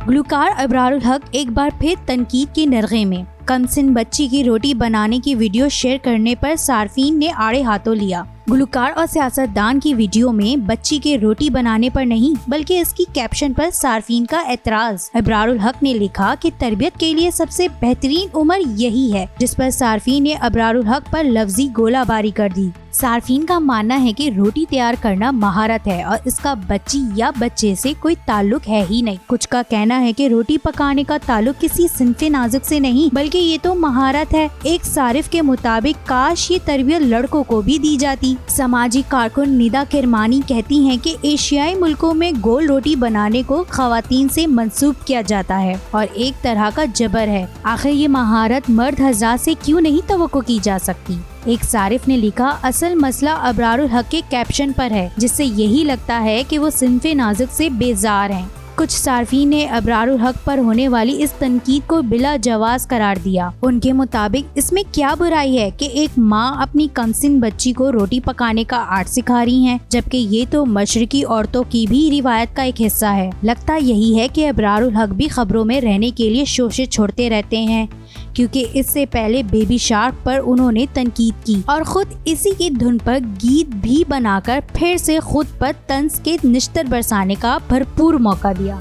گلوکار ابرار الحق ایک بار پھر تنقید کے نرغے میں۔ کم سن بچی کی روٹی بنانے کی ویڈیو شیئر کرنے پر صارفین نے آڑے ہاتھوں لیا۔ گلوکار اور سیاستدان کی ویڈیو میں بچی کے روٹی بنانے پر نہیں بلکہ اس کی کیپشن پر صارفین کا اعتراض۔ ابرار الحق نے لکھا کہ تربیت کے لیے سب سے بہترین عمر یہی ہے، جس پر صارفین نے ابرار الحق پر لفظی گولہ باری کر دی۔ صارفین کا ماننا ہے کہ روٹی تیار کرنا مہارت ہے اور اس کا بچی یا بچے سے کوئی تعلق ہے ہی نہیں۔ کچھ کا کہنا ہے کہ روٹی پکانے کا تعلق کسی صنف نازک سے نہیں بلکہ یہ تو مہارت ہے۔ ایک صارف کے مطابق کاش یہ تربیت لڑکوں کو بھی دی جاتی۔ سماجی کارکن ندا کرمانی کہتی ہیں کہ ایشیائی ملکوں میں گول روٹی بنانے کو خواتین سے منسوب کیا جاتا ہے اور ایک طرح کا جبر ہے۔ آخر یہ مہارت مرد حضرات سے کیوں نہیں توقع کی جا سکتی؟ ایک صارف نے لکھا، اصل مسئلہ ابرار الحق کے کیپشن پر ہے، جس سے یہی لگتا ہے کہ وہ صنف نازک سے بیزار ہیں۔ کچھ صارفین نے ابرار الحق پر ہونے والی اس تنقید کو بلا جواز قرار دیا۔ ان کے مطابق اس میں کیا برائی ہے کہ ایک ماں اپنی کم سن بچی کو روٹی پکانے کا آرٹ سکھا رہی ہیں، جبکہ یہ تو مشرقی عورتوں کی بھی روایت کا ایک حصہ ہے۔ لگتا یہی ہے کہ ابرار الحق بھی خبروں میں رہنے کے لیے شوشے چھوڑتے رہتے ہیں، کیونکہ اس سے پہلے بیبی شارک پر انہوں نے تنقید کی اور خود اسی کی دھن پر گیت بھی بنا کر پھر سے خود پر طنز کے نشتر برسانے کا بھرپور موقع دیا۔